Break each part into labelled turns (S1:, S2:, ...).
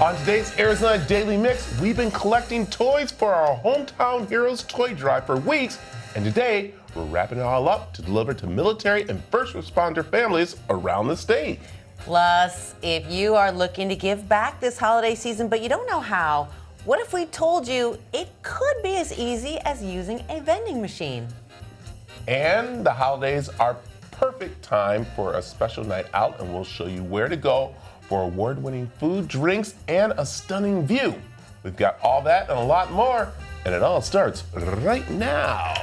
S1: On today's Arizona Daily Mix, we've been collecting toys for our Hometown Heroes toy drive for weeks, and today we're wrapping it all up to deliver to military and first responder families around the state.
S2: Plus, if you are looking to give back this holiday season but you don't know how, what if we told you it could be as easy as using a vending machine?
S1: And the holidays are perfect time for a special night out, and we'll show you where to go for award-winning food, drinks, and a stunning view. We've got all that and a lot more, and it all starts right now.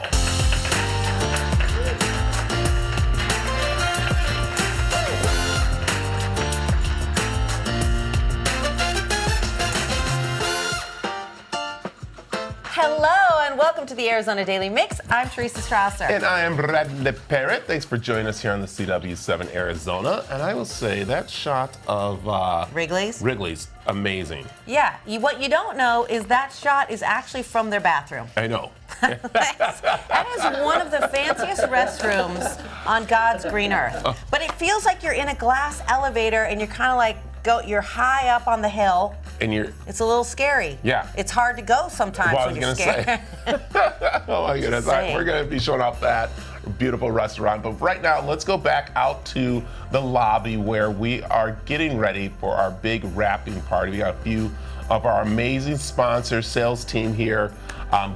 S2: Hello and welcome to the Arizona Daily Mix. I'm Teresa Strasser.
S1: And I am Bradley Parrott. Thanks for joining us here on the CW7 Arizona. And I will say that shot of Wrigley's amazing.
S2: Yeah, what you don't know is that shot is actually from their bathroom.
S1: I know.
S2: That is one of the fanciest restrooms on God's green earth. But it feels like you're in a glass elevator and you're kind of like, you're high up on the hill.
S1: And
S2: it's a little scary.
S1: Yeah.
S2: It's hard to go sometimes when you're scared.
S1: Oh my goodness. All right, we're going to be showing off that beautiful restaurant. But right now, let's go back out to the lobby where we are getting ready for our big wrapping party. We got a few of our amazing sponsors, sales team here,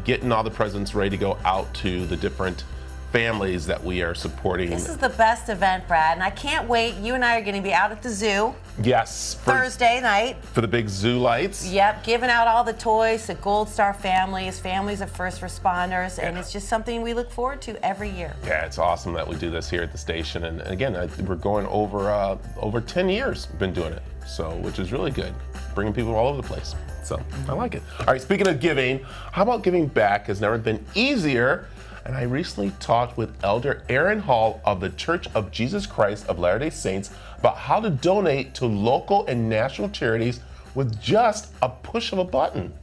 S1: getting all the presents ready to go out to the different families that we are supporting.
S2: This is the best event, Brad, and I can't wait. You and I are going to be out at the zoo.
S1: Yes.
S2: Thursday night.
S1: For the big zoo lights.
S2: Yep, giving out all the toys to Gold Star families, families of first responders, and it's just something we look forward to every year.
S1: Yeah, it's awesome that we do this here at the station, and again, we're going over 10 years. We've been doing it, so which is really good, bringing people all over the place. So I like it. All right, speaking of giving, how about giving back has never been easier? And I recently talked with Elder Aaron Hall of the Church of Jesus Christ of Latter-day Saints about how to donate to local and national charities with just a push of a button.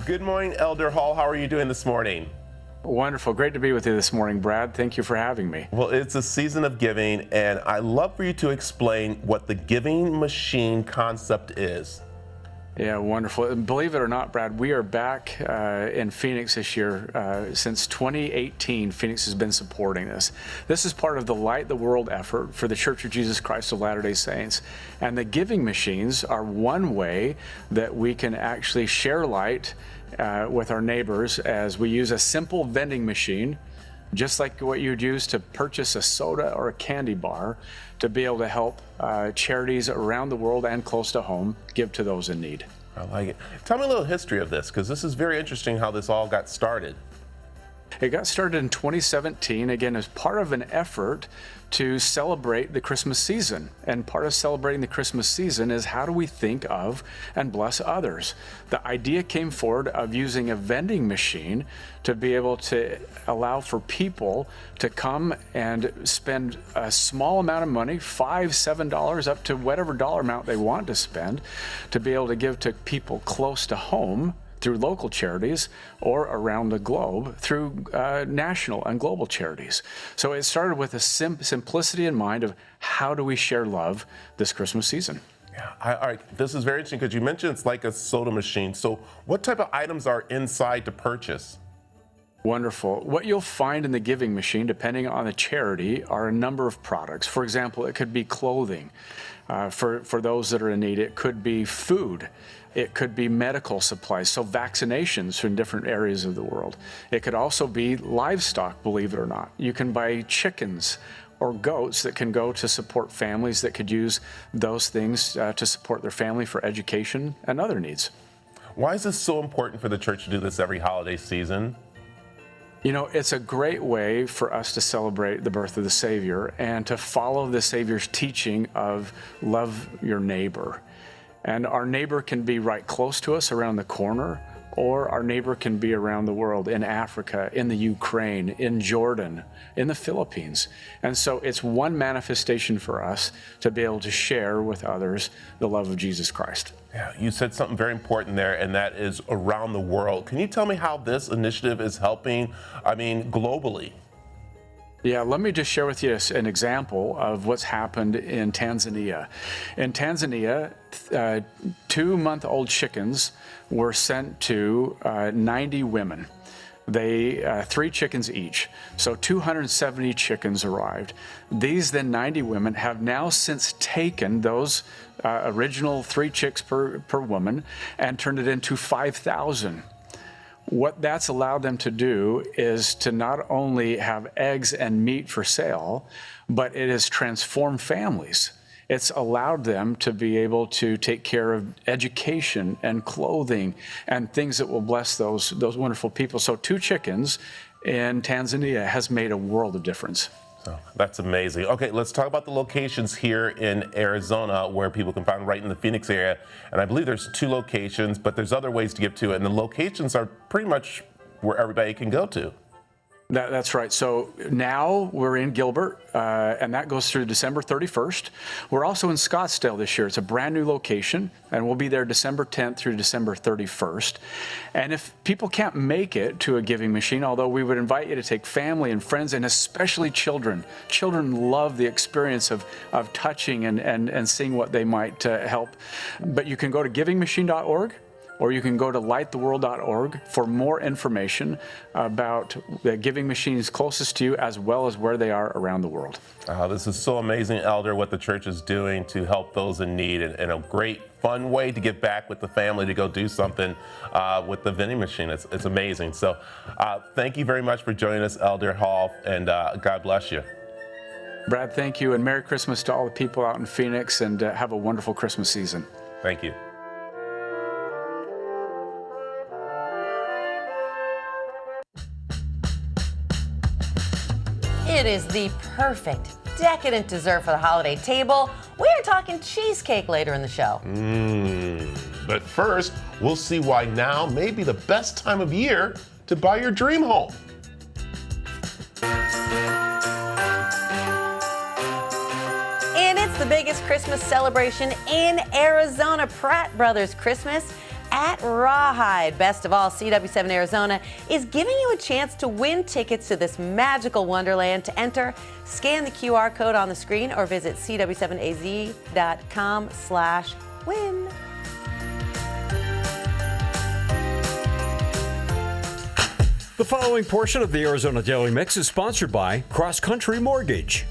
S1: Good morning, Elder Hall. How are you doing this morning?
S3: Wonderful. Great to be with you this morning, Brad. Thank you for having me.
S1: Well, it's a season of giving, and I'd love for you to explain what the giving machine concept is.
S3: Yeah, wonderful. Believe it or not, Brad, we are back in Phoenix this year. Since 2018, Phoenix has been supporting this. This is part of the Light the World effort for the Church of Jesus Christ of Latter-day Saints. And the giving machines are one way that we can actually share light with our neighbors, as we use a simple vending machine, just like what you'd use to purchase a soda or a candy bar, to be able to help charities around the world and close to home give to those in need.
S1: I like it. Tell me a little history of this, because this is very interesting how this all got started.
S3: It got started in 2017, again, as part of an effort to celebrate the Christmas season. And part of celebrating the Christmas season is, how do we think of and bless others? The idea came forward of using a vending machine to be able to allow for people to come and spend a small amount of money, $5, $7, up to whatever dollar amount they want to spend, to be able to give to people close to home through local charities or around the globe through national and global charities. So it started with a simplicity in mind of, how do we share love this Christmas season?
S1: Yeah, all right. This is very interesting because you mentioned it's like a soda machine. So what type of items are inside to purchase?
S3: Wonderful. What you'll find in the giving machine, depending on the charity, are a number of products. For example, it could be clothing for those that are in need. It could be food. It could be medical supplies, so vaccinations from different areas of the world. It could also be livestock, believe it or not. You can buy chickens or goats that can go to support families that could use those things to support their family for education and other needs.
S1: Why is this so important for the church to do this every holiday season?
S3: You know, it's a great way for us to celebrate the birth of the Savior and to follow the Savior's teaching of love your neighbor. And our neighbor can be right close to us around the corner, or our neighbor can be around the world, in Africa, in the Ukraine, in Jordan, in the Philippines. And so it's one manifestation for us to be able to share with others the love of Jesus Christ.
S1: Yeah, you said something very important there, and that is around the world. Can you tell me how this initiative is helping, globally?
S3: Yeah, let me just share with you an example of what's happened in Tanzania. In Tanzania, 2-month-old chickens were sent to 90 women. They 3 chickens each, so 270 chickens arrived. These then 90 women have now since taken those original 3 chicks per woman and turned it into 5,000. What that's allowed them to do is to not only have eggs and meat for sale, but it has transformed families. It's allowed them to be able to take care of education and clothing and things that will bless those wonderful people. So 2 chickens in Tanzania has made a world of difference.
S1: Oh, that's amazing. Okay, let's talk about the locations here in Arizona where people can find right in the Phoenix area. And I believe there's 2 locations, but there's other ways to get to it. And the locations are pretty much where everybody can go to.
S3: That's right. So now we're in Gilbert, and that goes through December 31st. We're also in Scottsdale this year. It's a brand new location, and we'll be there December 10th through December 31st. And if people can't make it to a giving machine, although we would invite you to take family and friends, and especially children. Children love the experience of touching and seeing what they might help. But you can go to givingmachine.org. Or you can go to lighttheworld.org for more information about the giving machines closest to you, as well as where they are around the world.
S1: This is so amazing, Elder, what the church is doing to help those in need, and a great, fun way to get back with the family to go do something with the vending machine. It's amazing. So thank you very much for joining us, Elder Hall, and God bless you.
S3: Brad, thank you, and Merry Christmas to all the people out in Phoenix, and have a wonderful Christmas season.
S1: Thank you.
S2: It is the perfect, decadent dessert for the holiday table. We are talking cheesecake later in the show.
S1: But first, we'll see why now may be the best time of year to buy your dream home.
S2: And it's the biggest Christmas celebration in Arizona, Pratt Brothers Christmas at Rawhide. Best of all, CW7 Arizona is giving you a chance to win tickets to this magical wonderland. To enter, scan the QR code on the screen or visit cw7az.com/win.
S4: The following portion of the Arizona Daily Mix is sponsored by Cross Country Mortgage.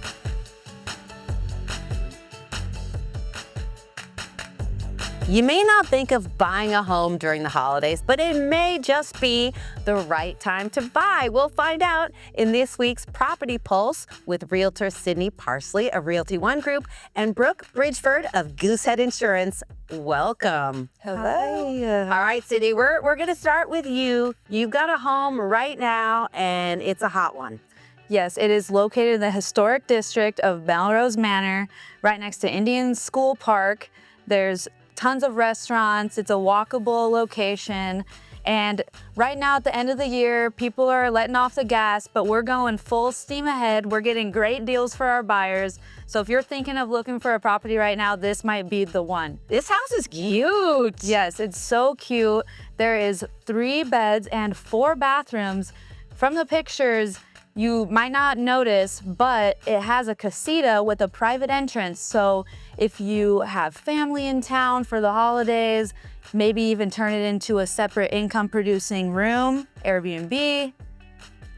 S2: You may not think of buying a home during the holidays, but it may just be the right time to buy. We'll find out in this week's Property Pulse with Realtor Sydney Parsley of Realty One Group and Brooke Bridgeford of Goosehead Insurance. Welcome.
S5: Hello.
S2: All right, Sydney, we're going to start with you. You've got a home right now, and it's a hot one.
S5: Yes, it is located in the historic district of Melrose Manor, right next to Indian School Park. There's tons of restaurants. It's a walkable location. And right now at the end of the year, people are letting off the gas, but we're going full steam ahead. We're getting great deals for our buyers. So if you're thinking of looking for a property right now, this might be the one.
S2: This house is cute.
S5: Yes, it's so cute. There is 3 beds and 4 bathrooms. From the pictures, you might not notice, but it has a casita with a private entrance. So if you have family in town for the holidays, maybe even turn it into a separate income producing room, Airbnb.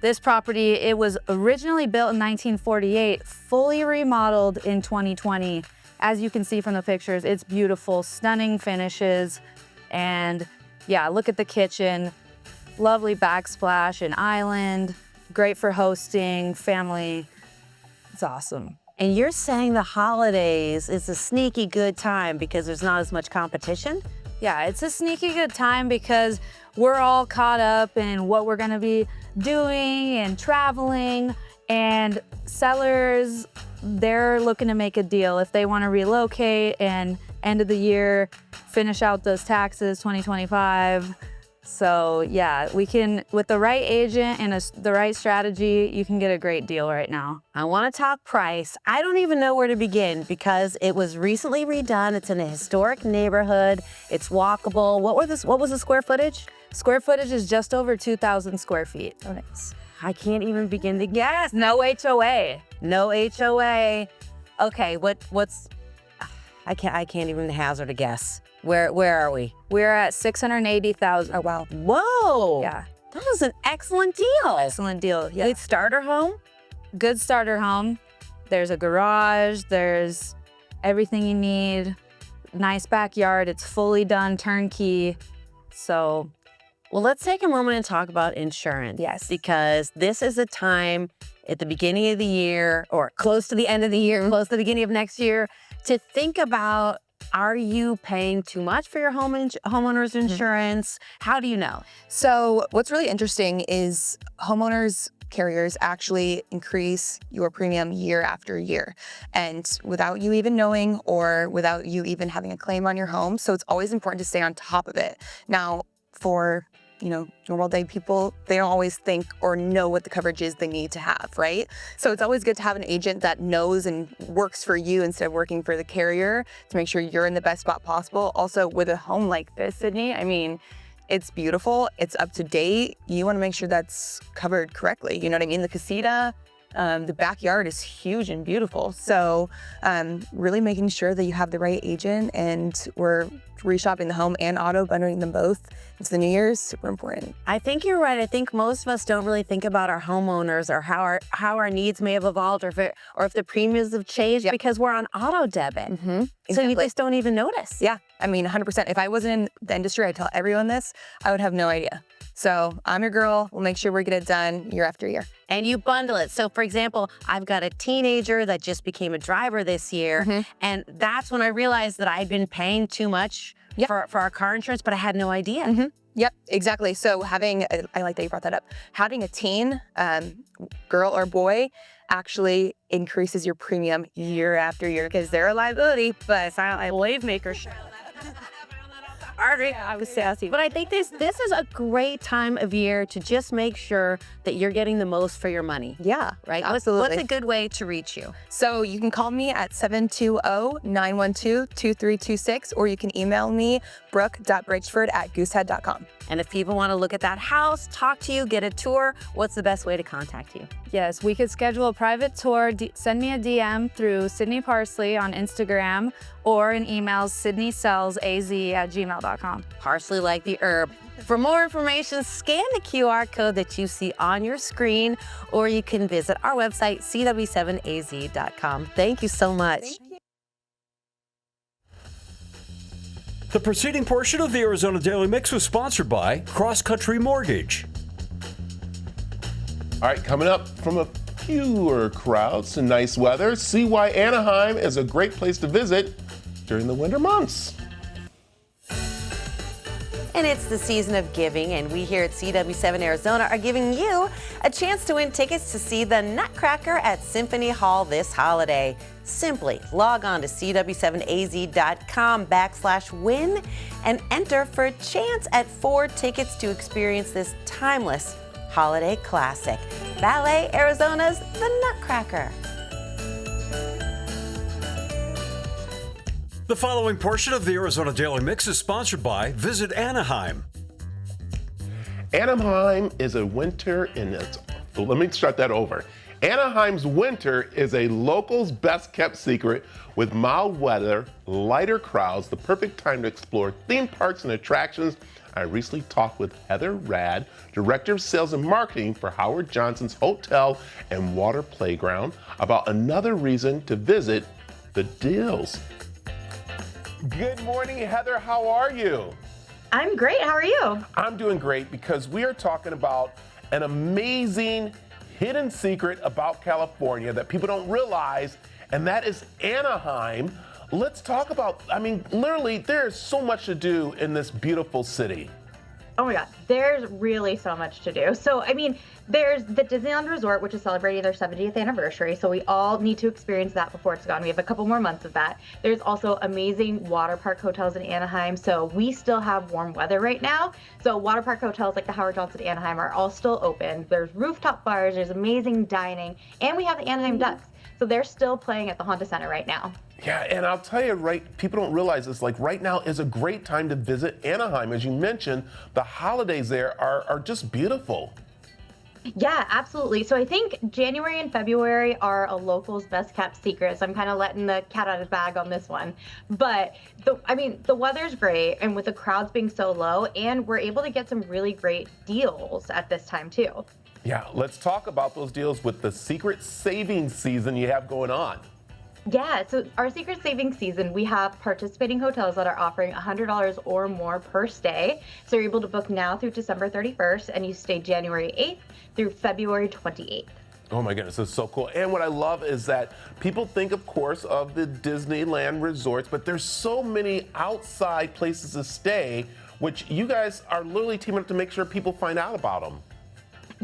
S5: This property, it was originally built in 1948, fully remodeled in 2020. As you can see from the pictures, it's beautiful, stunning finishes. And yeah, look at the kitchen, lovely backsplash and island. Great for hosting, family. It's awesome.
S2: And you're saying the holidays is a sneaky good time because there's not as much competition?
S5: Yeah, it's a sneaky good time because we're all caught up in what we're gonna be doing and traveling, and sellers, they're looking to make a deal if they wanna relocate and end of the year, finish out those taxes, 2025. So yeah, we can, with the right agent and the right strategy, you can get a great deal right now.
S2: I want to talk price. I don't even know where to begin because it was recently redone. It's in a historic neighborhood. It's walkable. What was the square footage?
S5: Square footage is just over 2,000 square feet.
S2: Oh, nice. I can't even begin to guess.
S5: No HOA.
S2: No HOA. Okay, what's I can't even hazard a guess. Where are we?
S5: We're at 680,000.
S2: Oh wow. Whoa.
S5: Yeah.
S2: That was an excellent deal.
S5: Excellent deal. Yeah.
S2: Good starter home.
S5: Good starter home. There's a garage. There's everything you need. Nice backyard. It's fully done, turnkey. So,
S2: Well, let's take a moment and talk about insurance.
S5: Yes.
S2: Because this is a time at the beginning of the year or close to the end of the year, close to the beginning of next year, to think about, are you paying too much for your homeowner's insurance? How do you know?
S6: So what's really interesting is homeowners carriers actually increase your premium year after year, and without you even knowing or without you even having a claim on your home. So it's always important to stay on top of it. Now, for normal day people, they don't always think or know what the coverage is they need to have, right? So it's always good to have an agent that knows and works for you instead of working for the carrier to make sure you're in the best spot possible. Also, with a home like this, Sydney, I mean, it's beautiful, it's up to date. You want to make sure that's covered correctly. You know what I mean? The casita, the backyard is huge and beautiful. So really making sure that you have the right agent, and we're reshopping the home and auto, bundling them both into the new year is super important.
S2: I think you're right. I think most of us don't really think about our homeowners or how our needs may have evolved, or if the premiums have changed because we're on auto debit.
S6: Mm-hmm.
S2: So you just don't even notice.
S6: Yeah, I mean, 100%. If I wasn't in the industry, I'd tell everyone this, I would have no idea. So I'm your girl. We'll make sure we get it done year after year.
S2: And you bundle it. So for example, I've got a teenager that just became a driver this year. And that's when I realized that I'd been paying too much for our car insurance, but I had no idea.
S6: Yep, exactly. So I like that you brought that up. Having a teen, girl or boy, actually increases your premium year after year because they're a liability, but I wave maker.
S2: I was sassy. But I think this is a great time of year to just make sure that you're getting the most for your money.
S6: Yeah,
S2: Right?
S6: absolutely.
S2: What's a good way to reach you?
S6: So you can call me at 720-912-2326, or you can email me, brooke.bridgeford@goosehead.com.
S2: And if people want to look at that house, talk to you, get a tour, what's the best way to contact you?
S5: yes, we could schedule a private tour. Send me a DM through Sydney Parsley on Instagram or an email, sydneysellsaz@gmail.com.
S2: Parsley like the herb. For more information, scan the QR code that you see on your screen, or you can visit our website, cw7az.com. Thank you so much.
S4: The preceding portion of the Arizona Daily Mix was sponsored by Cross Country Mortgage.
S1: All right, coming up, from a fewer crowds to nice weather, see why Anaheim is a great place to visit during the winter months.
S2: And it's the season of giving, and we here at CW7 Arizona are giving you a chance to win tickets to see the Nutcracker at Symphony Hall this holiday. Simply log on to cw7az.com/win and enter for a chance at 4 tickets to experience this timeless holiday classic, Ballet Arizona's The Nutcracker.
S4: The following portion of the Arizona Daily Mix is sponsored by Visit Anaheim.
S1: Anaheim is a winter in its. Let me start that over. Anaheim's winter is a local's best kept secret. With mild weather, lighter crowds, the perfect time to explore theme parks and attractions. I recently talked with Heather Rad, Director of Sales and Marketing for Howard Johnson's Hotel and Water Playground, about another reason to visit the Dills. Good morning, Heather. How are you?
S7: I'm great. How are you?
S1: I'm doing great because we are talking about an amazing hidden secret about California that people don't realize, and that is Anaheim. Let's talk about, literally, there's so much to do in this beautiful city.
S7: Oh my God, there's really so much to do. So, there's the Disneyland Resort, which is celebrating their 70th anniversary. So we all need to experience that before it's gone. We have a couple more months of that. There's also amazing water park hotels in Anaheim. So we still have warm weather right now. So water park hotels like the Howard Johnson Anaheim are all still open. There's rooftop bars, there's amazing dining, and we have the Anaheim Ducks. So they're still playing at the Honda Center right now.
S1: Yeah, and I'll tell you, people don't realize this, right now is a great time to visit Anaheim. As you mentioned, the holidays there are just beautiful.
S7: Yeah, absolutely. So I think January and February are a local's best kept secret. So I'm kind of letting the cat out of the bag on this one. But the weather's great, and with the crowds being so low, and we're able to get some really great deals at this time too.
S1: Yeah, let's talk about those deals with the secret savings season you have going on.
S7: Yeah, so our secret savings season, we have participating hotels that are offering $100 or more per stay. So you're able to book now through December 31st, and you stay January 8th through February 28th.
S1: Oh my goodness, this is so cool. And what I love is that people think, of course, of the Disneyland resorts, but there's so many outside places to stay, which you guys are literally teaming up to make sure people find out about them.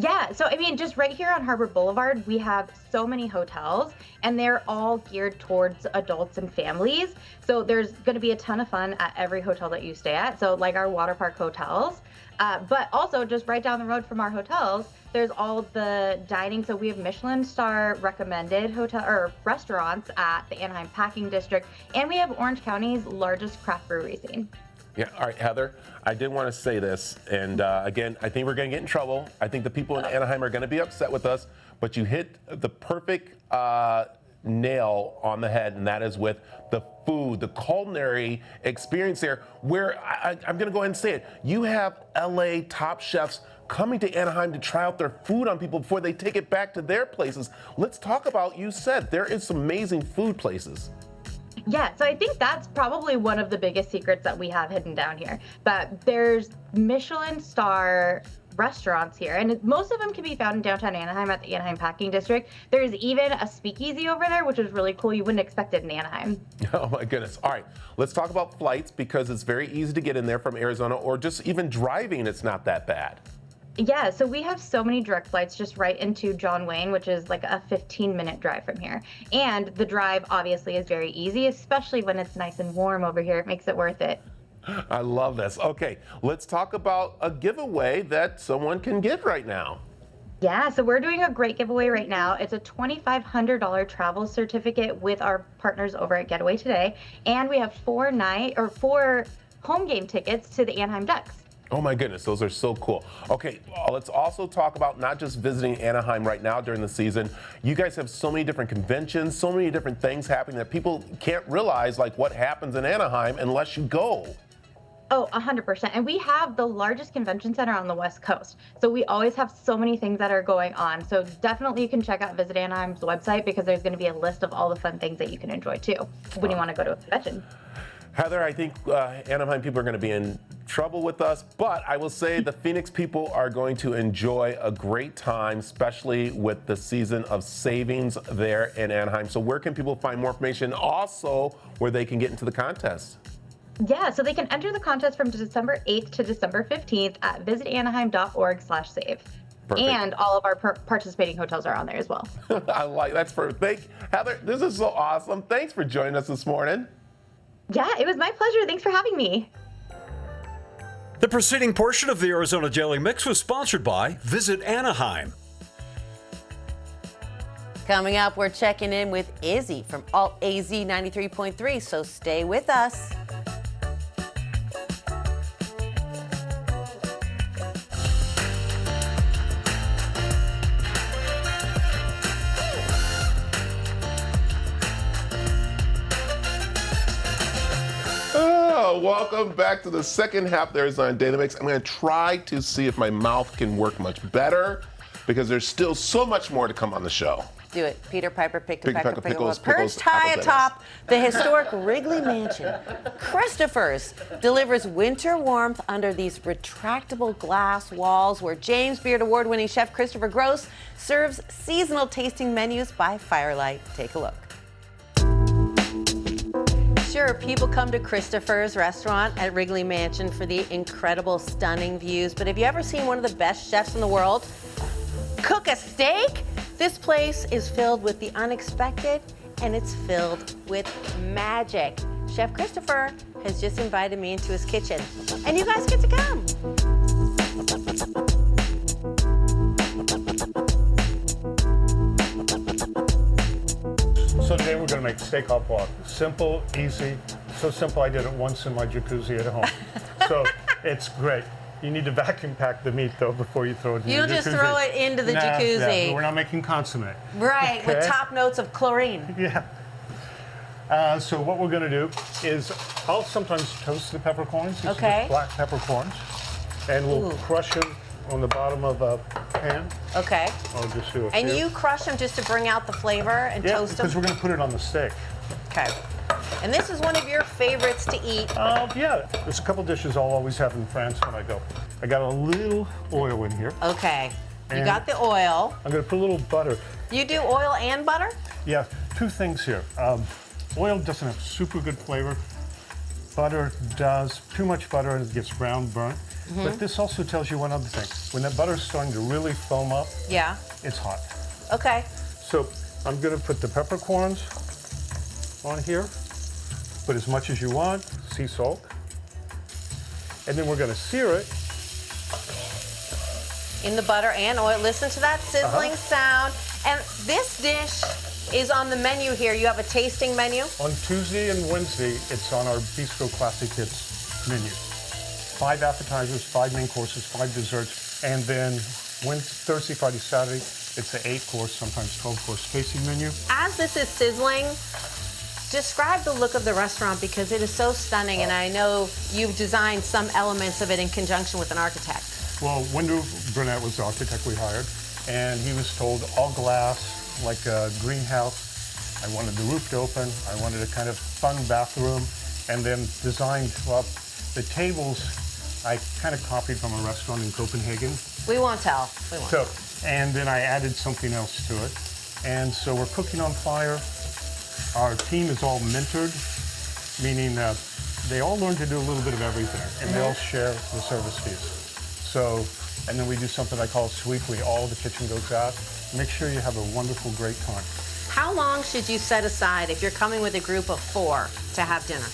S7: Yeah, so just right here on Harbor Boulevard, we have so many hotels, and they're all geared towards adults and families. So there's going to be a ton of fun at every hotel that you stay at. So like our water park hotels, but also just right down the road from our hotels, there's all the dining. So we have Michelin star recommended hotel or restaurants at the Anaheim Packing District, and we have Orange County's largest craft brewery scene.
S1: Yeah, all right, Heather, I did want to say this, and again, I think we're going to get in trouble. I think the people in Anaheim are going to be upset with us, but you hit the perfect nail on the head, and that is with the food, the culinary experience there, where I'm going to go ahead and say it. You have LA top chefs coming to Anaheim to try out their food on people before they take it back to their places. Let's talk about, you said, there is some amazing food places.
S7: Yeah, so I think that's probably one of the biggest secrets that we have hidden down here. But there's Michelin star restaurants here, and most of them can be found in downtown Anaheim at the Anaheim Packing District. There's even a speakeasy over there, which is really cool. You wouldn't expect it in Anaheim.
S1: Oh my goodness. All right, let's talk about flights, because it's very easy to get in there from Arizona, or just even driving, it's not that bad.
S7: Yeah, so we have so many direct flights just right into John Wayne, which is like a 15-minute drive from here. And the drive obviously is very easy, especially when it's nice and warm over here. It makes it worth it.
S1: I love this. Okay, let's talk about a giveaway that someone can get right now.
S7: Yeah, so we're doing a great giveaway right now. It's a $2,500 travel certificate with our partners over at Getaway Today. And we have 4 home game tickets to the Anaheim Ducks.
S1: Oh my goodness, those are so cool. Okay, let's also talk about not just visiting Anaheim right now during the season. You guys have so many different conventions, so many different things happening that people can't realize, like what happens in Anaheim unless you go.
S7: Oh, 100%. And we have the largest convention center on the West Coast. So we always have so many things that are going on. So definitely you can check out Visit Anaheim's website, because there's going to be a list of all the fun things that you can enjoy too when you want to go to a convention.
S1: Heather, I think Anaheim people are going to be in trouble with us, but I will say the Phoenix people are going to enjoy a great time, especially with the season of savings there in Anaheim. So where can people find more information, also where they can get into the contest?
S7: Yeah, so they can enter the contest from December 8th to December 15th at visitanaheim.org/save.
S1: Perfect.
S7: And all of our participating hotels are on there as well.
S1: I like that's perfect. Heather, this is so awesome. Thanks for joining us this morning.
S7: Yeah, it was my pleasure. Thanks for having me.
S4: The preceding portion of the Arizona Daily Mix was sponsored by Visit Anaheim.
S2: Coming up, we're checking in with Izzy from Alt AZ 93.3, so stay with us.
S1: Welcome back to the second half of the Arizona Daily Mix. I'm going to try to see if my mouth can work much better, because there's still so much more to come on the show.
S2: Do it. Peter Piper picked a peck of
S1: pickles,
S2: perched high atop the historic Wrigley Mansion. Christopher's delivers winter warmth under these retractable glass walls, where James Beard Award-winning chef Christopher Gross serves seasonal tasting menus by firelight. Take a look. Sure, people come to Christopher's restaurant at Wrigley Mansion for the incredible, stunning views, but have you ever seen one of the best chefs in the world cook a steak? This place is filled with the unexpected, and it's filled with magic. Chef Christopher has just invited me into his kitchen, and you guys get to come.
S8: So today we're going to make steak au poivre. Simple, easy, so simple I did it once in my jacuzzi at home. So it's great. You need to vacuum pack the meat though before you throw it in
S2: You
S8: the
S2: don't just
S8: jacuzzi.
S2: throw it into the jacuzzi.
S8: Yeah, we're not making consomme.
S2: Right, with
S8: Okay.
S2: top notes of chlorine.
S8: Yeah. So what we're going to do is I'll sometimes toast the peppercorns. These are just
S2: Okay.
S8: black peppercorns. And we'll
S2: Ooh.
S8: crush them on the bottom of a pan.
S2: Okay.
S8: I'll just do a
S2: And
S8: few.
S2: you crush them just to bring out the flavor and
S8: Yeah,
S2: toast them?
S8: because we're going to put it on the steak.
S2: Okay. And this is one of your favorites to eat.
S8: Yeah, there's a couple dishes I'll always have in France when I go. I got a little oil in here.
S2: Okay. You
S8: And-
S2: got the oil.
S8: I'm going to put a little butter.
S2: You do oil and butter?
S8: Yeah, two things here. Oil doesn't have super good flavor. Butter does. Too much butter and it gets brown, burnt.
S2: Mm-hmm.
S8: But this also tells you one other thing. When that butter's starting to really foam up,
S2: Yeah.
S8: it's hot.
S2: Okay.
S8: So I'm going to put the peppercorns on here. Put as much as you want, sea salt. And then we're going to sear it.
S2: In the butter and oil. Listen to that sizzling sound. And this dish is on the menu here. You have a tasting menu.
S8: On Tuesday and Wednesday, it's on our Bistro Classic Hits menu. 5 appetizers, 5 main courses, 5 desserts, and then Thursday, Friday, Saturday, it's an 8-course, sometimes 12-course tasting menu.
S2: As this is sizzling, describe the look of the restaurant because it is so stunning, and I know you've designed some elements of it in conjunction with an architect.
S8: Well, Wendell Burnett was the architect we hired, and he was told all glass, like a greenhouse. I wanted the roof to open. I wanted a kind of fun bathroom, and then designed, well, the tables I kind of copied from a restaurant in Copenhagen.
S2: We won't tell. We won't.
S8: So, and then I added something else to it. And so we're cooking on fire. Our team is all mentored, meaning that they all learn to do a little bit of everything, and they all share the service fees. So, and then we do something I call sweetly. All the kitchen goes out. Make sure you have a wonderful, great time.
S2: How long should you set aside if you're coming with a group of 4 to have dinner?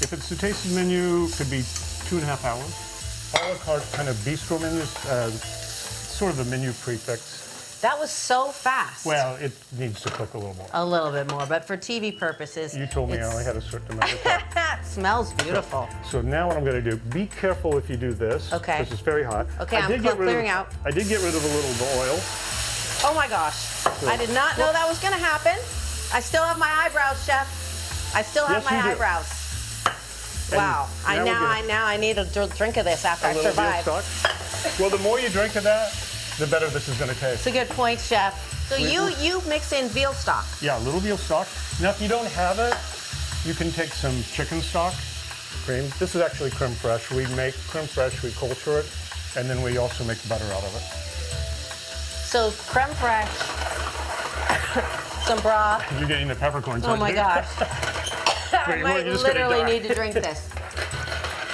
S8: If it's the tasting menu, it could be 2.5 hours. A la carte kind of bistro menu, sort of a menu prefix.
S2: That was so fast.
S8: Well, it needs to cook a little more.
S2: A little bit more, but for TV purposes.
S8: You told me I only had a certain amount of time.
S2: It smells beautiful.
S8: So now what I'm going to do, be careful if you do this.
S2: Okay.
S8: Because it's very hot.
S2: Okay,
S8: I
S2: I'm
S8: did get rid
S2: clearing
S8: of,
S2: out.
S8: I did get rid of a little of the oil.
S2: Oh my gosh. I did not know that was going to happen. I still have my eyebrows, chef. I still have
S8: Yes,
S2: my
S8: you do.
S2: eyebrows.
S8: And
S2: Wow. I need a drink of this after
S8: A
S2: I
S8: little
S2: survive.
S8: veal stock. Well, the more you drink of that, the better this is going to taste.
S2: It's a good point, chef. So you mix in veal stock.
S8: Yeah, a little veal stock. Now, if you don't have it, you can take some chicken stock, cream. This is actually creme fraiche. We make creme fraiche, we culture it, and then we also make butter out of it.
S2: So creme fraiche, some broth.
S8: You're getting the peppercorns.
S2: Oh
S8: aren't
S2: my
S8: you?
S2: gosh. I
S8: Wait,
S2: might
S8: you're just gonna
S2: literally
S8: die.
S2: need to drink this.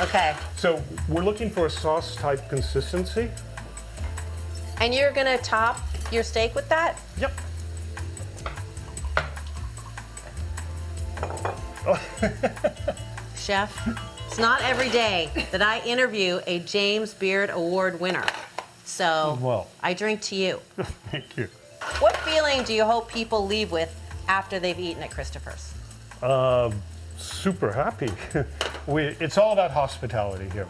S2: Okay.
S8: So we're looking for a sauce type consistency.
S2: And you're going to top your steak with that?
S8: Yep.
S2: Chef, it's not every day that I interview a James Beard Award winner. So
S8: Well.
S2: I drink to you.
S8: Thank you.
S2: What feeling do you hope people leave with after they've eaten at Christopher's?
S8: Super happy. It's all about hospitality here.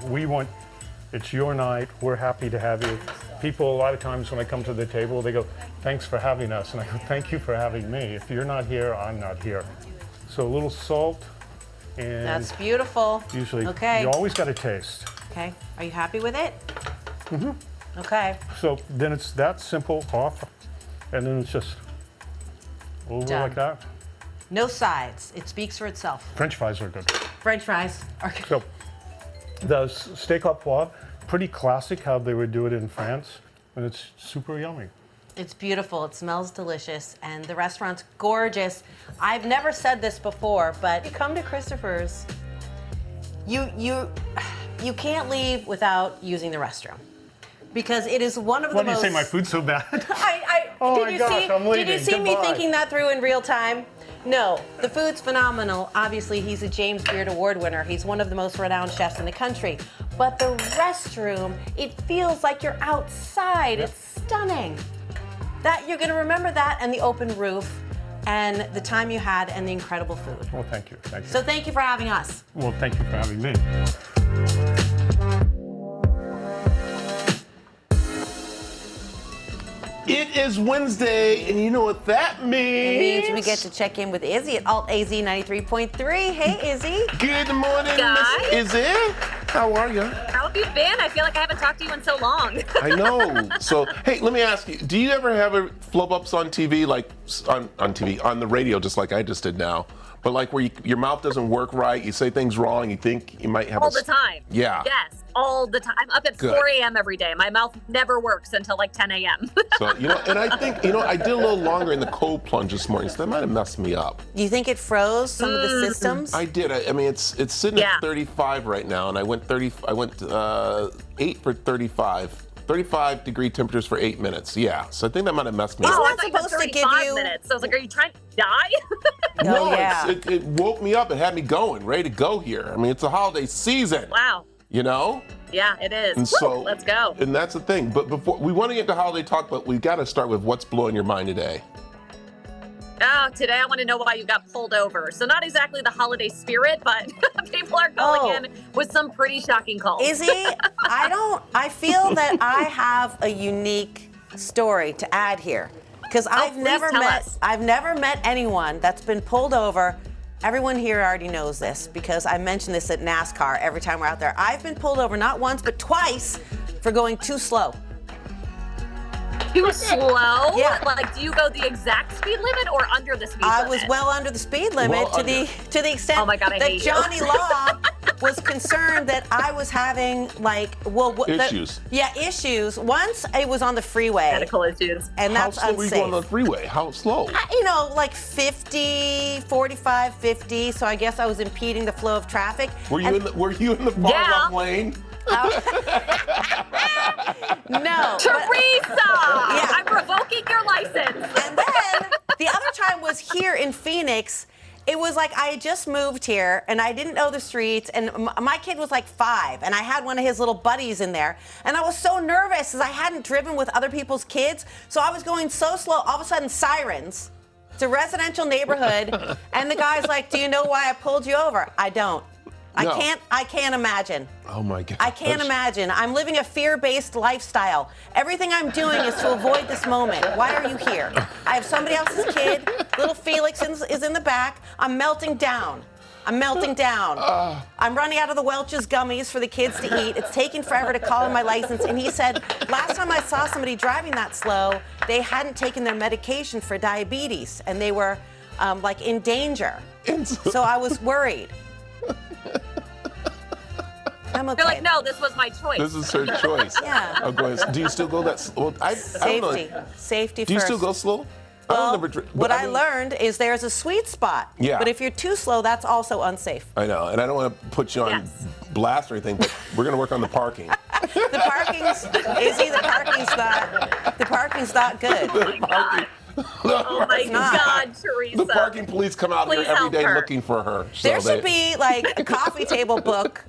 S8: It's your night. We're happy to have you. People, a lot of times when I come to the table, they go, thanks for having us. And I go, thank you for having me. If you're not here, I'm not here. So a little salt and
S2: That's beautiful.
S8: usually
S2: Okay.
S8: you always got to taste.
S2: Okay. Are you happy with it? Mm-hmm. Okay.
S8: So then it's that simple off, and then it's just over
S2: Done.
S8: like that.
S2: No sides. It speaks for itself.
S8: French fries are good.
S2: French fries are good.
S8: So the steak au poivre, pretty classic how they would do it in France, and it's super yummy.
S2: It's beautiful. It smells delicious, and the restaurant's gorgeous. I've never said this before, but you come to Christopher's, you can't leave without using the restroom because it is one of
S8: Why
S2: the
S8: do you
S2: most.
S8: say my food's so bad?
S2: Oh
S8: my
S2: did you
S8: gosh,
S2: see?
S8: I'm
S2: Did you
S8: leaving.
S2: see me
S8: Goodbye.
S2: thinking that through in real time? No, the food's phenomenal. Obviously, he's a James Beard Award winner. He's one of the most renowned chefs in the country. But the restroom, it feels like you're outside.
S8: Yep.
S2: It's stunning. That you're going to remember that and the open roof and the time you had and the incredible food.
S8: Well, thank you. Thank you.
S2: So thank you for having us.
S8: Well, thank you for having me.
S1: It is Wednesday, and you know what that means.
S2: It means we get to check in with Izzy at Alt AZ 93.3. Hey, Izzy.
S1: Good morning,
S9: Guys.
S1: Miss Izzy. How are you?
S9: How have you been? I feel like I haven't talked to you in so long.
S1: I know. So, hey, let me ask you, do you ever have a flub-ups on TV, like on TV, on the radio, just like I just did now? But like where your mouth doesn't work right, you say things wrong, you think you might have
S9: All the time.
S1: Yeah.
S9: Yes, all the time. I'm up at
S1: Good.
S9: 4 a.m. every day. My mouth never works until like 10 a.m.
S1: So, and I think, I did a little longer in the cold plunge this morning, so that might have messed me up.
S2: You think it froze some of the systems?
S1: I did. I mean, it's sitting at 35 right now, and I went 8 for 35. 35-degree temperatures for 8 minutes. Yeah, so I think that might have messed me
S2: Isn't
S1: up.
S2: that
S9: I thought you meant
S2: supposed to give
S9: 35
S2: you-
S9: minutes. So I was like, are you trying to die?
S2: Oh, yeah.
S1: It woke me up. It had me going, ready to go here. I mean, it's a holiday season.
S9: Wow. Yeah, it is.
S1: And so,
S9: Let's go.
S1: And that's the thing. But before we want to get to holiday talk, but we've got to start with what's blowing your mind today.
S9: Oh, today I want to know why you got pulled over. So not exactly the holiday spirit, but people are calling in with some pretty shocking calls.
S2: Izzy, I feel that I have a unique story to add here. Because I've
S9: please
S2: never
S9: tell
S2: met
S9: us.
S2: I've never met anyone that's been pulled over. Everyone here already knows this because I mention this at NASCAR every time we're out there. I've been pulled over not once but twice for going too slow.
S9: Too slow?
S2: Yeah.
S9: Like, do you go the exact speed limit or under the speed limit?
S2: I was well under the speed limit
S1: Well
S2: to the extent
S9: Oh my God, I
S2: that
S9: hate you.
S2: Johnny Law was concerned that I was having
S1: Issues.
S2: Issues. Once it was on the freeway.
S9: Medical issues.
S2: And
S1: How
S2: that's
S1: slow were you going on
S2: unsafe.
S1: the freeway? How slow?
S2: Like 50, 45, 50. So I guess I was impeding the flow of traffic.
S1: Were you in the far
S9: Yeah.
S1: left lane?
S2: No.
S9: Teresa! I'm revoking your license.
S2: And then the other time was here in Phoenix. It was like I had just moved here and I didn't know the streets, and my kid was like 5 and I had one of his little buddies in there, and I was so nervous because I hadn't driven with other people's kids, so I was going so slow. All of a sudden, sirens. It's a residential neighborhood, and the guy's like, "Do you know why I pulled you over?" I don't.
S1: No.
S2: I can't imagine.
S1: Oh my God.
S2: I can't imagine. I'm living a fear-based lifestyle. Everything I'm doing is to avoid this moment. Why are you here? I have somebody else's kid. Little Felix is in the back. I'm melting down. I'm running out of the Welch's gummies for the kids to eat. It's taking forever to call in my license. And he said, last time I saw somebody driving that slow, they hadn't taken their medication for diabetes, and they were in danger. So I was worried. I'm okay.
S9: You're like, no, this was my choice.
S1: This is her choice.
S2: Yeah.
S1: Oh, go ahead. Do you still go that slow? I don't know.
S2: Safety
S1: Do you
S2: first.
S1: still go slow?
S2: Well, what I learned is there's a sweet spot.
S1: Yeah.
S2: But if you're too slow, that's also unsafe.
S1: I know, and I don't want to put you on blast or anything, but we're going to work on the parking.
S2: The parking's not good.
S9: Oh my God, Teresa.
S1: The parking police come out
S9: Please
S1: here every
S9: help
S1: day
S9: her.
S1: looking for her.
S2: There should be a coffee table book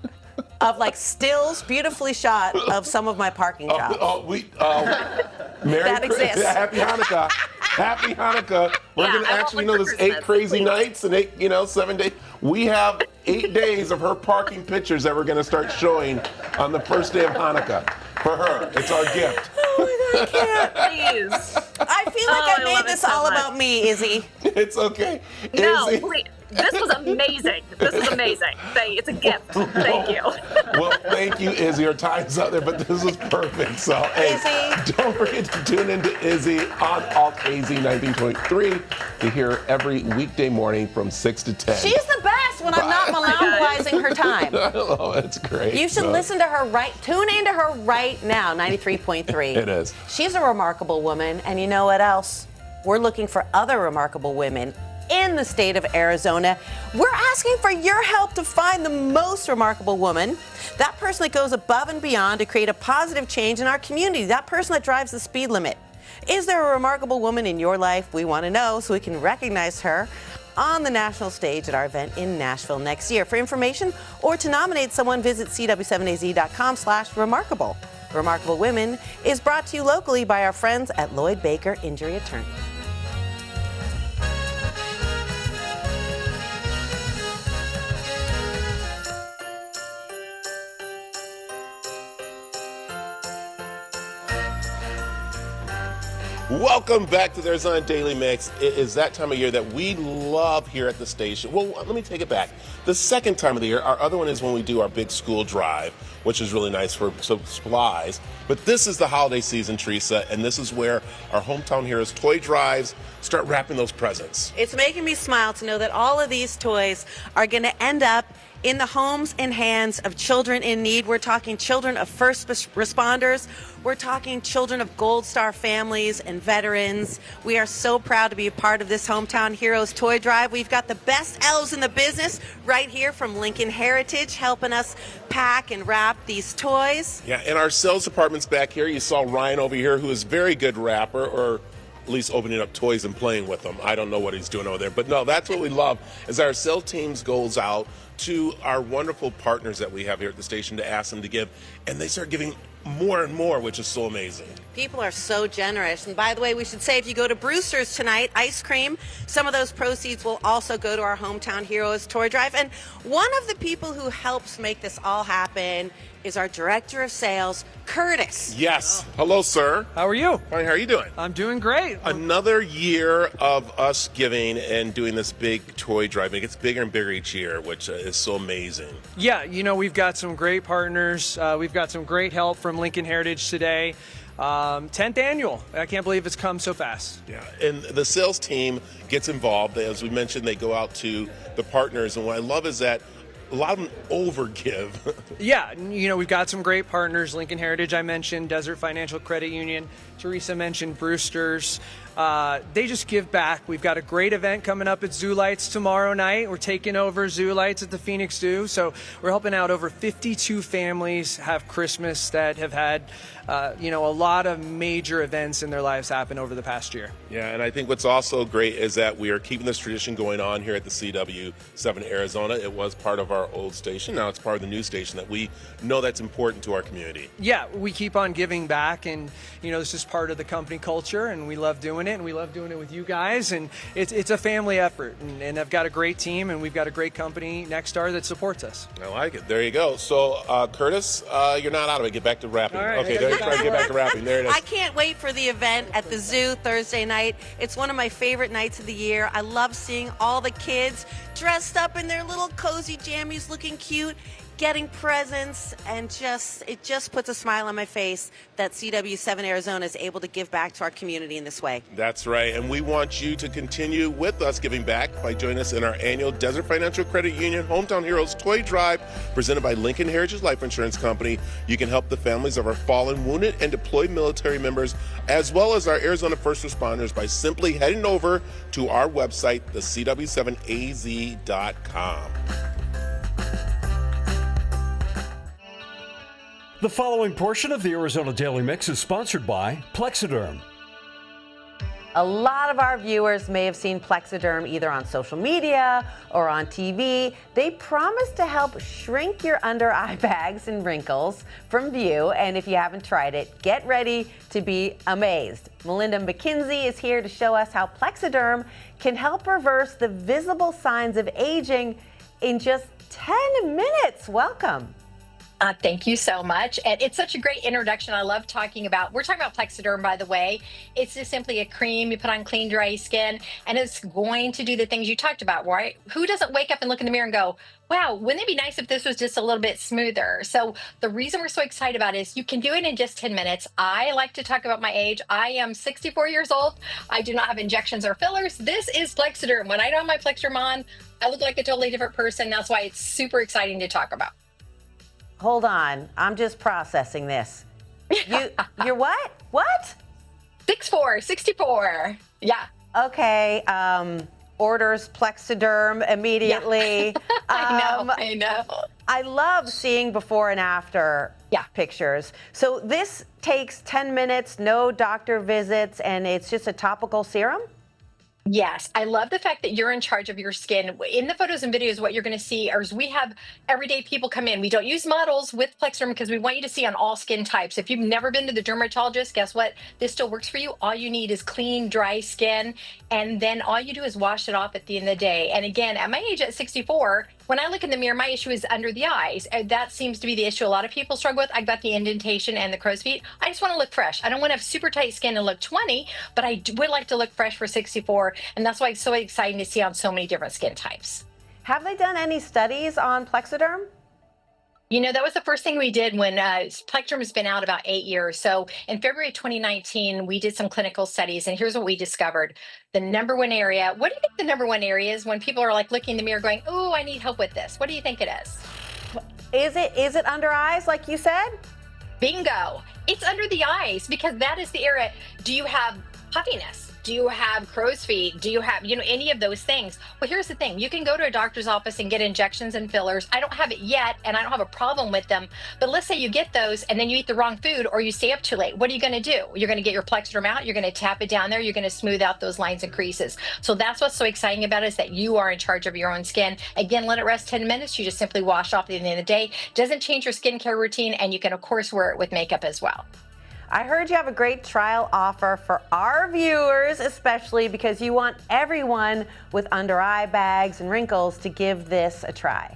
S2: of stills beautifully shot of some of my parking jobs.
S1: Merry
S2: That
S1: Christmas.
S2: exists.
S1: Happy Hanukkah. Happy Hanukkah. We're
S9: Yeah,
S1: going to
S9: I want
S1: actually
S9: one
S1: know
S9: for
S1: there's 8
S9: Christmas,
S1: crazy
S9: please.
S1: nights and 7 days. We have 8 days of her parking pictures that we're going to start showing on the first day of Hanukkah for her. It's our gift.
S2: Oh my God, I can't.
S9: Please.
S2: I feel like
S9: Oh,
S2: I
S9: I
S2: made
S9: love
S2: this
S9: it so
S2: all
S9: much.
S2: about me, Izzy.
S1: It's okay.
S9: No,
S1: Izzy-
S9: please. This was amazing. It's a gift. Thank you.
S1: Well, thank you, Izzy. Our time's up there, but this was perfect. So, hey,
S2: Izzy.
S1: don't forget to tune into Izzy on Alt AZ 19.3 to hear every weekday morning from 6 to 10.
S2: She's the best when I'm not monopolizing her time.
S1: Oh, that's great.
S2: You should listen to her tune into her right now, 93.3.
S1: It is.
S2: She's a remarkable woman, and you know what else? We're looking for other remarkable women in the state of Arizona. We're asking for your help to find the most remarkable woman, that person that goes above and beyond to create a positive change in our community, that person that drives the speed limit. Is there a remarkable woman in your life? We want to know so we can recognize her on the national stage at our event in Nashville next year. For information or to nominate someone, visit cw7az.com/remarkable. Remarkable Women is brought to you locally by our friends at Lloyd Baker Injury Attorney.
S1: Welcome back to the Arizona Daily Mix. It is that time of year that we love here at the station. Well, let me take it back. The second time of the year, our other one is when we do our big school drive, which is really nice for some supplies. But this is the holiday season, Teresa, and this is where our Hometown Heroes toy drives start wrapping those presents.
S2: It's making me smile to know that all of these toys are going to end up in the homes and hands of children in need. We're talking children of first responders. We're talking children of Gold Star families and veterans. We are so proud to be a part of this Hometown Heroes toy drive. We've got the best elves in the business right here from Lincoln Heritage helping us pack and wrap these toys.
S1: Yeah, and our sales department's back here. You saw Ryan over here, who is a very good rapper, or at least opening up toys and playing with them. I don't know what he's doing over there, but no, that's what we love, is our sales teams goes out to our wonderful partners that we have here at the station to ask them to give, and they start giving more and more, which is so amazing.
S2: People are so generous. And by the way, we should say if you go to Brewster's tonight, ice cream, some of those proceeds will also go to our Hometown Heroes toy drive. And one of the people who helps make this all happen is our Director of Sales, Curtis.
S1: Yes. Hello, sir.
S10: How are you?
S1: Fine. How are you doing?
S10: I'm doing great.
S1: Another year of us giving and doing this big toy drive. It gets bigger and bigger each year, which is so amazing.
S10: Yeah, you know, we've got some great partners. We've got some great help from Lincoln Heritage today. 10th annual. I can't believe it's come so fast.
S1: Yeah, and the sales team gets involved. As we mentioned, they go out to the partners, and what I love is that a lot of them overgive.
S10: Yeah, you know, we've got some great partners. Lincoln Heritage, I mentioned, Desert Financial Credit Union. Teresa mentioned Brewster's. They just give back. We've got a great event coming up at Zoo Lights tomorrow night. We're taking over Zoo Lights at the Phoenix Zoo. So we're helping out over 52 families have Christmas that have had, a lot of major events in their lives happen over the past year.
S1: Yeah, and I think what's also great is that we are keeping this tradition going on here at the CW7 Arizona. It was part of our old station. Now it's part of the new station that we know that's important to our community.
S10: Yeah, we keep on giving back, and, this is part of the company culture, and we love doing it, and we love doing it with you guys, and it's a family effort, and I've got a great team, and we've got a great company, Nexstar, that supports us.
S1: I like it. There you go. So, Curtis, you're not out of it. Get back to rapping.
S10: All right,
S1: okay, there you try to get back to rapping. There it is.
S2: I can't wait for the event at the zoo Thursday night. It's one of my favorite nights of the year. I love seeing all the kids dressed up in their little cozy jammies, looking cute, getting presents, and it just puts a smile on my face that CW7 Arizona is able to give back to our community in this way.
S1: That's right, and we want you to continue with us giving back by joining us in our annual Desert Financial Credit Union Hometown Heroes Toy Drive presented by Lincoln Heritage Life Insurance Company. You can help the families of our fallen, wounded, and deployed military members, as well as our Arizona first responders, by simply heading over to our website, thecw7az.com.
S4: The following portion of the Arizona Daily Mix is sponsored by Plexiderm.
S2: A lot of our viewers may have seen Plexiderm either on social media or on TV. They promise to help shrink your under eye bags and wrinkles from view. And if you haven't tried it, get ready to be amazed. Melinda McKinsey is here to show us how Plexiderm can help reverse the visible signs of aging in just 10 minutes. Welcome.
S11: Thank you so much. And it's such a great introduction. I love we're talking about Plexiderm, by the way. It's just simply a cream you put on clean, dry skin, and it's going to do the things you talked about, right? Who doesn't wake up and look in the mirror and go, wow, wouldn't it be nice if this was just a little bit smoother? So the reason we're so excited about it is you can do it in just 10 minutes. I like to talk about my age. I am 64 years old. I do not have injections or fillers. This is Plexiderm. When I don't have my Plexiderm on, I look like a totally different person. That's why it's super exciting to talk about.
S2: Hold on, I'm just processing this. You're what? What?
S11: 64. Yeah.
S2: Okay, orders Plexiderm immediately.
S11: Yeah. I know.
S2: I love seeing before and after pictures. So this takes 10 minutes, no doctor visits, and it's just a topical serum?
S11: Yes, I love the fact that you're in charge of your skin. In the photos and videos, what you're going to see is we have everyday people come in. We don't use models with Plexiderm because we want you to see on all skin types. If you've never been to the dermatologist, guess what? This still works for you. All you need is clean, dry skin, and then all you do is wash it off at the end of the day. And again, at my age, at 64, when I look in the mirror, my issue is under the eyes. That seems to be the issue a lot of people struggle with. I've got the indentation and the crow's feet. I just want to look fresh. I don't want to have super tight skin and look 20, but I would like to look fresh for 64. And that's why it's so exciting to see on so many different skin types.
S2: Have they done any studies on Plexiderm?
S11: You know, that was the first thing we did when Plexiderm has been out about 8 years. So in February 2019, we did some clinical studies, and here's what we discovered. The number one area, what do you think the number one area is when people are like looking in the mirror going, oh, I need help with this? What do you think it is?
S2: Is it under eyes, like you said?
S11: Bingo. It's under the eyes, because that is the area. Do you have puffiness? Do you have crow's feet? Do you have, any of those things? Well, here's the thing. You can go to a doctor's office and get injections and fillers. I don't have it yet, and I don't have a problem with them. But let's say you get those and then you eat the wrong food or you stay up too late. What are you going to do? You're going to get your Plexiderm out. You're going to tap it down there. You're going to smooth out those lines and creases. So that's what's so exciting about it, is that you are in charge of your own skin. Again, let it rest 10 minutes. You just simply wash off at the end of the day. Doesn't change your skincare routine, and you can, of course, wear it with makeup as well.
S2: I heard you have a great trial offer for our viewers, especially because you want everyone with under eye bags and wrinkles to give this a try.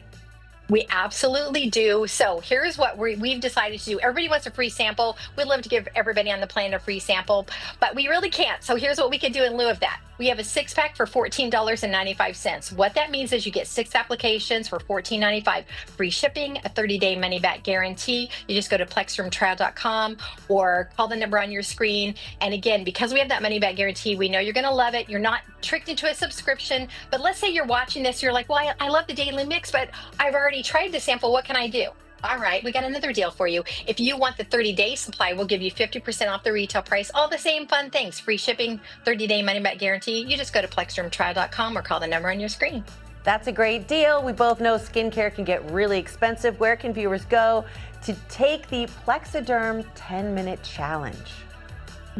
S11: We absolutely do. So here's what we've decided to do. Everybody wants a free sample. We'd love to give everybody on the planet a free sample, but we really can't. So here's what we could do in lieu of that. We have a 6-pack for $14.95. What that means is you get 6 applications for $14.95. Free shipping, a 30-day money-back guarantee. You just go to plexdermtrial.com or call the number on your screen. And again, because we have that money-back guarantee, we know you're going to love it. You're not tricked into a subscription. But let's say you're watching this, you're like, well, I love the daily mix, but I've already tried the sample. What can I do? All right, we got another deal for you. If you want the 30-day supply, we'll give you 50% off the retail price. All the same fun things. Free shipping, 30-day money-back guarantee. You just go to plexdermtrial.com or call the number on your screen.
S2: That's a great deal. We both know skincare can get really expensive. Where can viewers go to take the Plexiderm 10-minute challenge?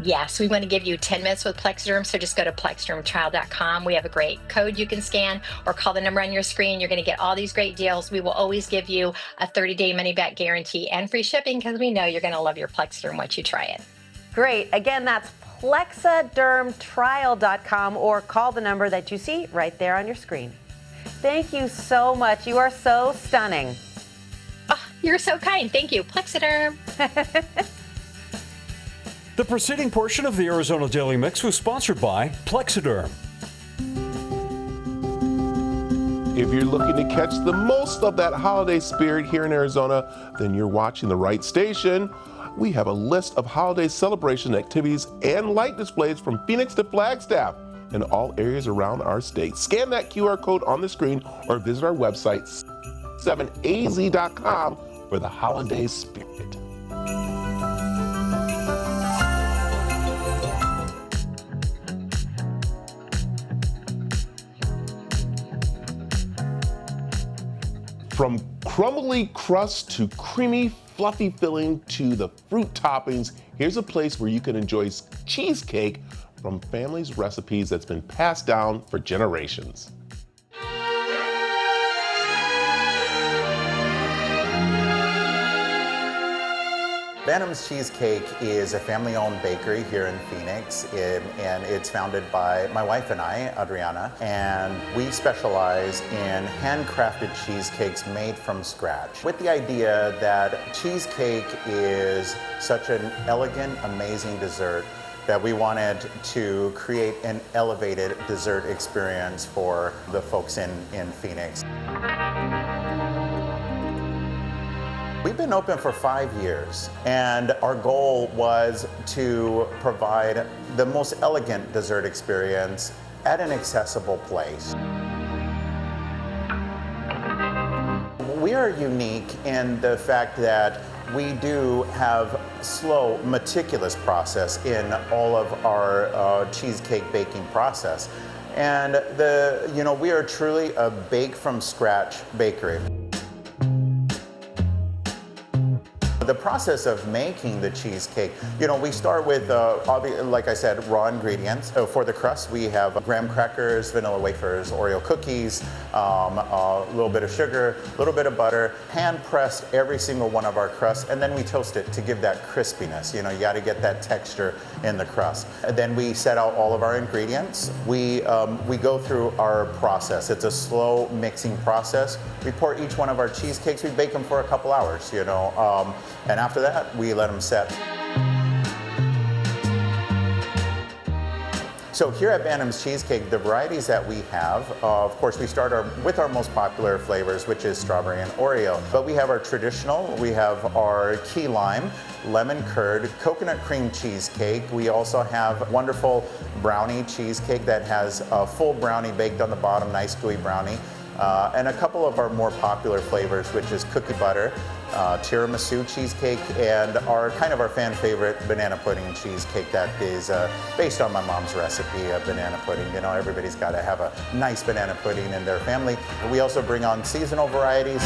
S11: Yes, we want to give you 10 minutes with Plexiderm, so just go to plexdermtrial.com. We have a great code you can scan or call the number on your screen. You're going to get all these great deals. We will always give you a 30-day money-back guarantee and free shipping, because we know you're going to love your Plexiderm once you try it.
S2: Great. Again, that's plexadermtrial.com or call the number that you see right there on your screen. Thank you so much. You are so stunning.
S11: Oh, you're so kind. Thank you. Plexiderm.
S4: The preceding portion of the Arizona Daily Mix was sponsored by Plexiderm.
S1: If you're looking to catch the most of that holiday spirit here in Arizona, then you're watching the right station. We have a list of holiday celebration activities and light displays from Phoenix to Flagstaff in all areas around our state. Scan that QR code on the screen or visit our website, 7az.com, for the holiday spirit. From crumbly crust to creamy, fluffy filling to the fruit toppings, here's a place where you can enjoy cheesecake from family's recipes that's been passed down for generations.
S12: Benham's Cheesecake is a family-owned bakery here in Phoenix, and it's founded by my wife and I, Adriana, and we specialize in handcrafted cheesecakes made from scratch, with the idea that cheesecake is such an elegant, amazing dessert that we wanted to create an elevated dessert experience for the folks in Phoenix. We've been open for 5 years, and our goal was to provide the most elegant dessert experience at an accessible place. We are unique in the fact that we do have slow, meticulous process in all of our cheesecake baking process. And we are truly a bake from scratch bakery. The process of making the cheesecake, we start with, like I said, raw ingredients. So for the crust, we have graham crackers, vanilla wafers, Oreo cookies, a little bit of sugar, a little bit of butter, hand-pressed every single one of our crusts, and then we toast it to give that crispiness. You got to get that texture in the crust. And then we set out all of our ingredients. We go through our process. It's a slow mixing process. We pour each one of our cheesecakes. We bake them for a couple hours, and after that, we let them set. So here at Bantam's Cheesecake, the varieties that we have, of course, we start with our most popular flavors, which is strawberry and Oreo. But we have our traditional, we have our key lime, lemon curd, coconut cream cheesecake. We also have wonderful brownie cheesecake that has a full brownie baked on the bottom, nice gooey brownie. And a couple of our more popular flavors, which is cookie butter, tiramisu cheesecake, and our fan favorite banana pudding cheesecake that is based on my mom's recipe of banana pudding. Everybody's got to have a nice banana pudding in their family. We also bring on seasonal varieties.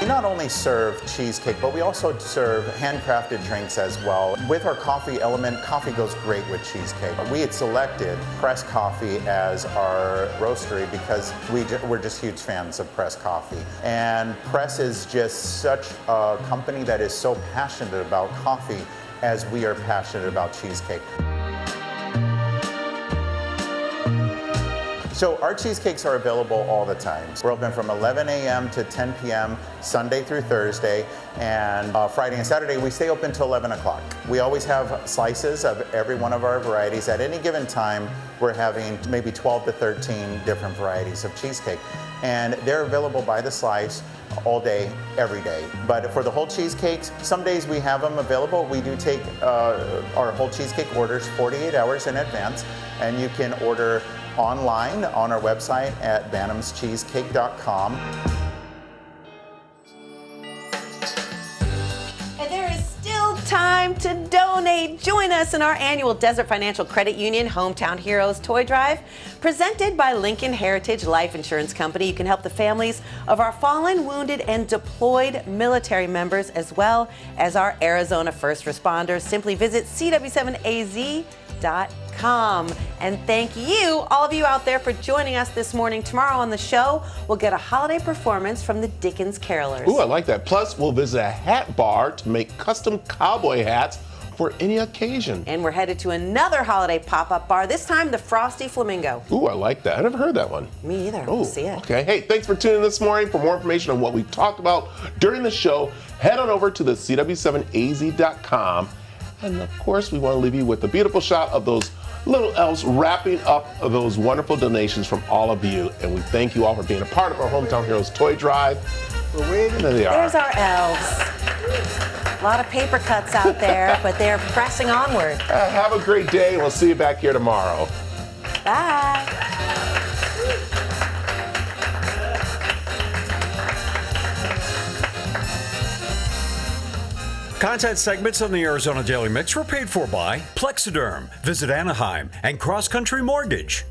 S12: We not only serve cheesecake, but we also serve handcrafted drinks as well. With our coffee element, coffee goes great with cheesecake. We had selected pressed coffee as our roastery because we're just huge fans of pressed coffee. And Press is just such a company that is so passionate about coffee as we are passionate about cheesecake. So our cheesecakes are available all the time. We're open from 11 a.m. to 10 p.m. Sunday through Thursday, and Friday and Saturday we stay open till 11 o'clock. We always have slices of every one of our varieties. At any given time, we're having maybe 12 to 13 different varieties of cheesecake, and they're available by the slice all day, every day. But for the whole cheesecakes, some days we have them available. We do take our whole cheesecake orders 48 hours in advance, and you can order online on our website at bantamscheesecake.com.
S2: And there is still time to donate. Join us in our annual Desert Financial Credit Union Hometown Heroes Toy Drive, presented by Lincoln Heritage Life Insurance Company. You can help the families of our fallen, wounded, and deployed military members, as well as our Arizona first responders. Simply visit CW7AZ.com. And thank you, all of you out there, for joining us this morning. Tomorrow on the show, we'll get a holiday performance from the Dickens Carolers.
S1: Ooh, I like that. Plus, we'll visit a hat bar to make custom cowboy hats for any occasion.
S2: And we're headed to another holiday pop-up bar, this time the Frosty Flamingo.
S1: Ooh, I like that. I never heard that one.
S2: Me either.
S1: Oh,
S2: We'll see it.
S1: Okay. Hey, thanks for tuning in this morning. For more information on what we talked about during the show, head on over to the CW7AZ.com. And of course, we want to leave you with a beautiful shot of those little elves wrapping up those wonderful donations from all of you. And we thank you all for being a part of our Hometown Heroes Toy Drive. We're waiting. There they are.
S2: There's our elves. A lot of paper cuts out there, but they're pressing onward.
S1: Have a great day, and we'll see you back here tomorrow.
S2: Bye.
S4: Content segments on the Arizona Daily Mix were paid for by Plexiderm, Visit Anaheim, and Cross Country Mortgage.